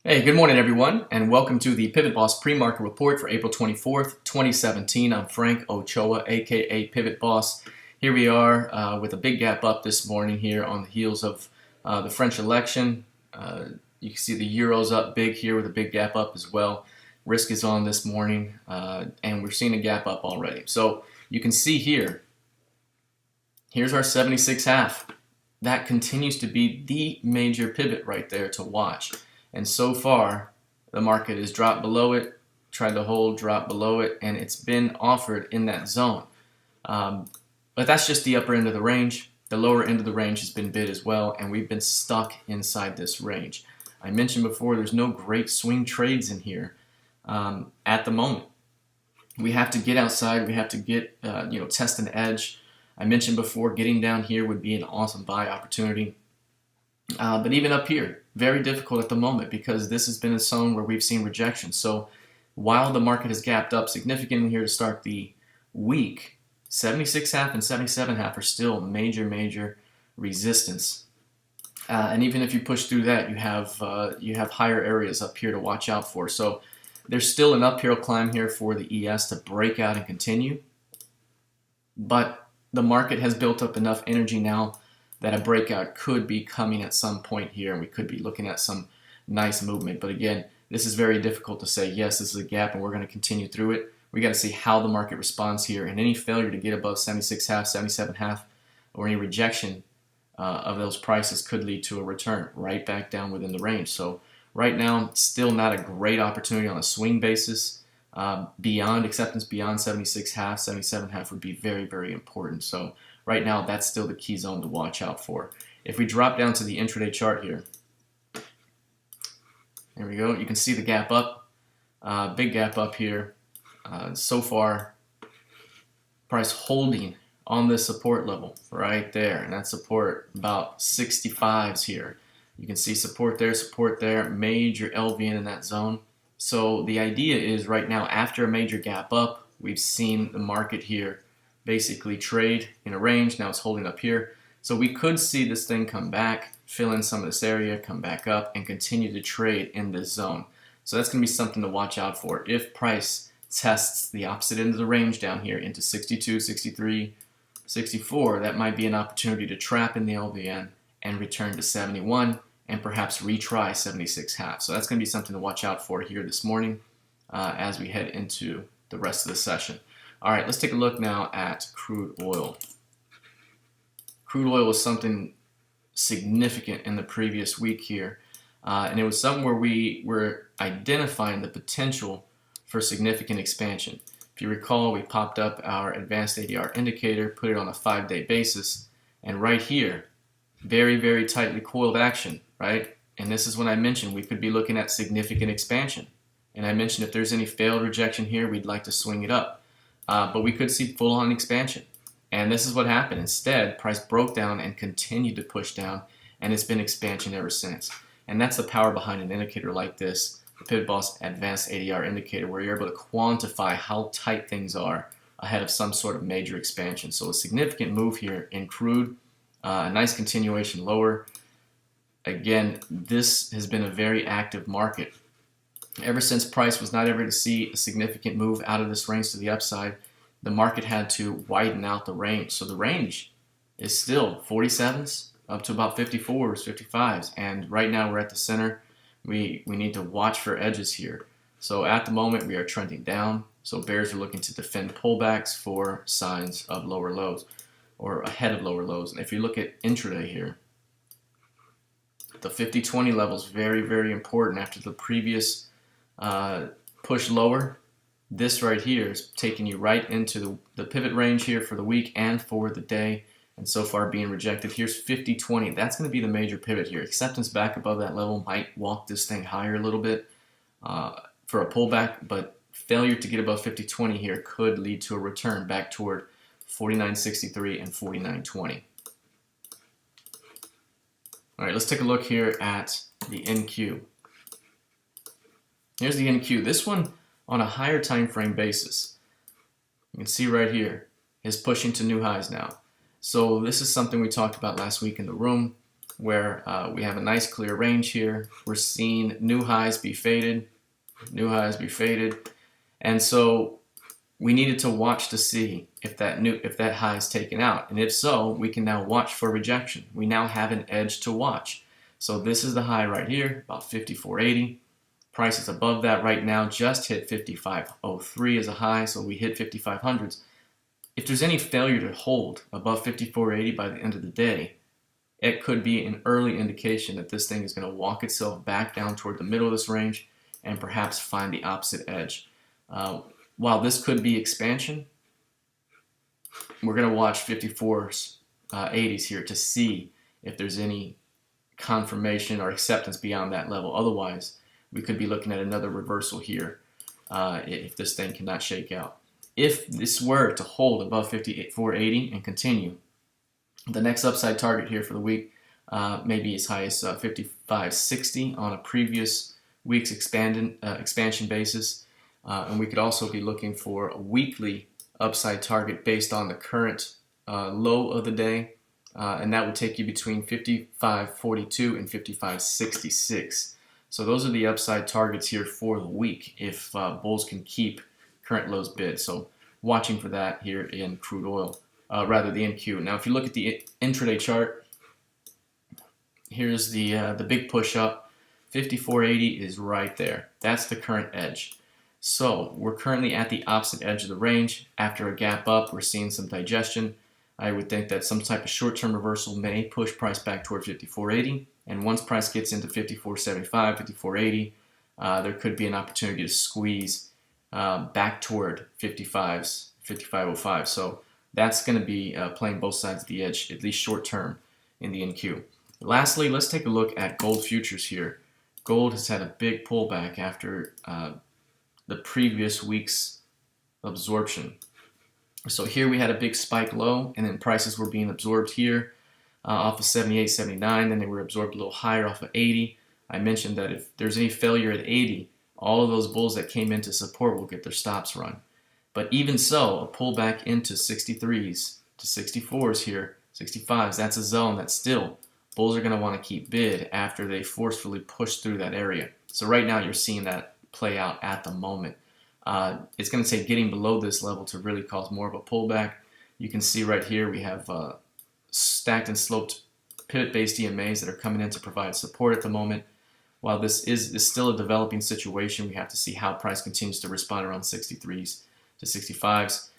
Hey, good morning everyone, and welcome to the PivotBoss Pre-Market Report for April 24th, 2017. I'm Frank Ochoa, aka PivotBoss. Here we are with a big gap up this morning here on the heels of the French election. You can see the Euro's up big here with a big gap up as well. Risk is on this morning, and we're seeing a gap up already. So you can see here, here's our 76.5. That continues to be the major pivot right there to watch. And so far, the market has dropped below it, tried to hold, drop below it, and it's been offered in that zone. But that's just the upper end of the range. The lower end of the range has been bid as well, and we've been stuck inside this range. I mentioned before, there's no great swing trades in here at the moment. We have to get outside. We have to get, test an edge. I mentioned before, getting down here would be an awesome buy opportunity. But even up here, very difficult at the moment because this has been a zone where we've seen rejection. So while the market has gapped up significantly here to start the week, 76.5 and 77.5 are still major resistance. And even if you push through that, you have higher areas up here to watch out for. So there's still an uphill climb here for the ES to break out and continue. But the market has built up enough energy now that a breakout could be coming at some point here, and we could be looking at some nice movement. But again, this is very difficult to say, yes, this is a gap and we're going to continue through it. We got to see how the market responds here, and any failure to get above 76.5, 77.5, or any rejection of those prices could lead to a return right back down within the range. So right now, still not a great opportunity on a swing basis. Beyond acceptance, beyond 76.5, 77.5 would be very important. So right now, that's still the key zone to watch out for. If we drop down to the intraday chart here, there we go. You can see the gap up, big gap up here. So far, price holding on this support level right there, and that support about 65s here. You can see support there, major LVN in that zone. So the idea is right now, after a major gap up, we've seen the market here basically trade in a range. Now it's holding up here. So we could see this thing come back, fill in some of this area, come back up, and continue to trade in this zone. So that's going to be something to watch out for. If price tests the opposite end of the range down here into 62, 63, 64, that might be an opportunity to trap in the LVN and return to 71 and perhaps retry 76.5. So that's going to be something to watch out for here this morning as we head into the rest of the session. All right, let's take a look now at crude oil. Crude oil was something significant in the previous week here, and it was something where we were identifying the potential for significant expansion. If you recall, we popped up our advanced ADR indicator, put it on a 5-day basis, and right here, very tightly coiled action, right? And this is when I mentioned we could be looking at significant expansion. And I mentioned if there's any failed rejection here, we'd like to swing it up. But we could see full-on expansion. And this is what happened. Instead, price broke down and continued to push down, and it's been expansion ever since. And that's the power behind an indicator like this, the PivotBoss Advanced ADR indicator, where you're able to quantify how tight things are ahead of some sort of major expansion. So a significant move here in crude, a nice continuation lower. Again, this has been a very active market. Ever since price was not able to see a significant move out of this range to the upside, the market had to widen out the range. So the range is still 47s up to about 54s, 55s. And right now we're at the center. We need to watch for edges here. So at the moment we are trending down. So bears are looking to defend pullbacks for signs of lower lows or ahead of lower lows. And if you look at intraday here, the 50-20 level is very important. After the previous push lower, this right here is taking you right into the pivot range here for the week and for the day, and so far being rejected. Here's 50-20. That's going to be the major pivot here. Acceptance back above that level might walk this thing higher a little bit for a pullback, but failure to get above 50-20 here could lead to a return back toward 49.63 and 49.20. All right, let's take a look here at the NQ. Here's the NQ. This one on a higher time frame basis. You can see right here is pushing to new highs now. So this is something we talked about last week in the room. where we have a nice clear range here. We're seeing new highs be faded, and so we needed to watch to see if that high is taken out, and if so, we can now watch for rejection. We now have an edge to watch. So this is the high right here, about 54.80. Price is above that right now, just hit 55.03 as a high, so we hit 5500s. If there's any failure to hold above 54.80 by the end of the day, it could be an early indication that this thing is going to walk itself back down toward the middle of this range and perhaps find the opposite edge. While this could be expansion, we're going to watch 54s, 80s here to see if there's any confirmation or acceptance beyond that level. Otherwise, we could be looking at another reversal here if this thing cannot shake out. If this were to hold above 54.80 and continue, the next upside target here for the week may be as high as 55.60 on a previous week's expansion basis. And we could also be looking for a weekly upside target based on the current low of the day. And that would take you between 55.42 and 55.66. So those are the upside targets here for the week if bulls can keep current lows bid. So watching for that here in crude oil. Rather the NQ. Now, if you look at the intraday chart, here's the big push up. 54.80 is right there. That's the current edge. So we're currently at the opposite edge of the range. After a gap up, we're seeing some digestion. I would think that some type of short-term reversal may push price back toward 54.80. And once price gets into 54.75, 54.80, there could be an opportunity to squeeze back toward 55s, 55.05. So that's going to be playing both sides of the edge, at least short term in the NQ. Lastly, let's take a look at gold futures here. Gold has had a big pullback after the previous week's absorption. So here we had a big spike low, and then prices were being absorbed here off of 78, 79, then they were absorbed a little higher off of 80. I mentioned that if there's any failure at 80, all of those bulls that came into support will get their stops run. But even so, a pullback into 63s to 64s here, 65s, that's a zone that still bulls are going to want to keep bid after they forcefully push through that area. So right now you're seeing that play out at the moment. It's going to take getting below this level to really cause more of a pullback. You can see right here we have stacked and sloped pivot-based EMAs that are coming in to provide support at the moment. While this is still a developing situation, we have to see how price continues to respond around 63s to 65s.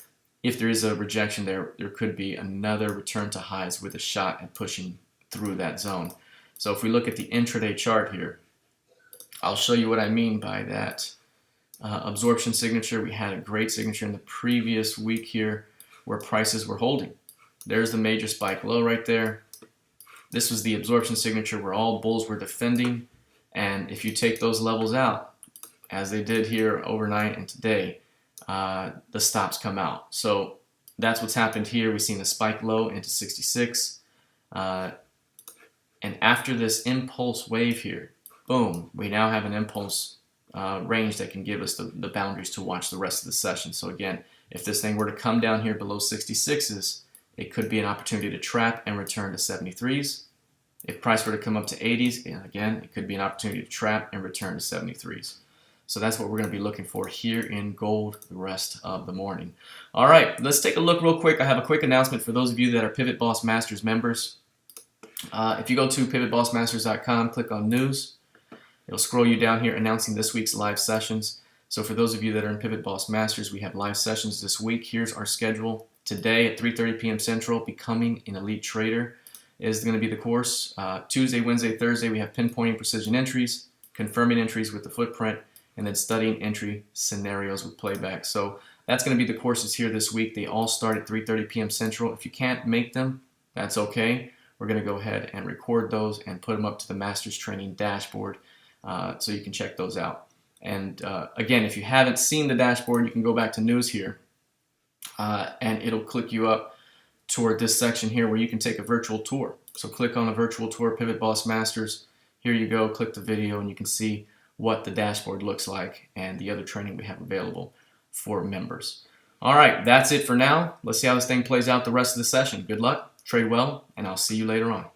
If there is a rejection there could be another return to highs with a shot at pushing through that zone. So if we look at the intraday chart here, I'll show you what I mean by that absorption signature. We had a great signature in the previous week here where prices were holding. There's the major spike low right there. This was the absorption signature where all bulls were defending, and if you take those levels out, as they did here overnight and today, the stops come out. So that's what's happened here. We've seen a spike low into 66. And after this impulse wave here, boom, we now have an impulse range that can give us the boundaries to watch the rest of the session. So again, if this thing were to come down here below 66s, it could be an opportunity to trap and return to 73s. If price were to come up to 80s, again, it could be an opportunity to trap and return to 73s. So that's what we're going to be looking for here in gold the rest of the morning. All right, let's take a look real quick. I have a quick announcement for those of you that are PivotBoss Masters members. If you go to pivotbossmasters.com, click on News, it'll scroll you down here announcing this week's live sessions. So for those of you that are in PivotBoss Masters, we have live sessions this week. Here's our schedule. Today at 3:30 p.m. Central, Becoming an Elite Trader is going to be the course. Tuesday, Wednesday, Thursday, we have pinpointing precision entries, confirming entries with the footprint, and then studying entry scenarios with playback. So that's going to be the courses here this week. They all start at 3:30 p.m. Central. If you can't make them, that's okay. We're going to go ahead and record those and put them up to the Masters Training dashboard so you can check those out. And again, if you haven't seen the dashboard, you can go back to News here and it'll click you up toward this section here where you can take a virtual tour. So click on a virtual tour, PivotBoss Masters. Here you go, click the video and you can see what the dashboard looks like and the other training we have available for members. All right, that's it for now. Let's see how this thing plays out the rest of the session. Good luck, trade well, and I'll see you later on.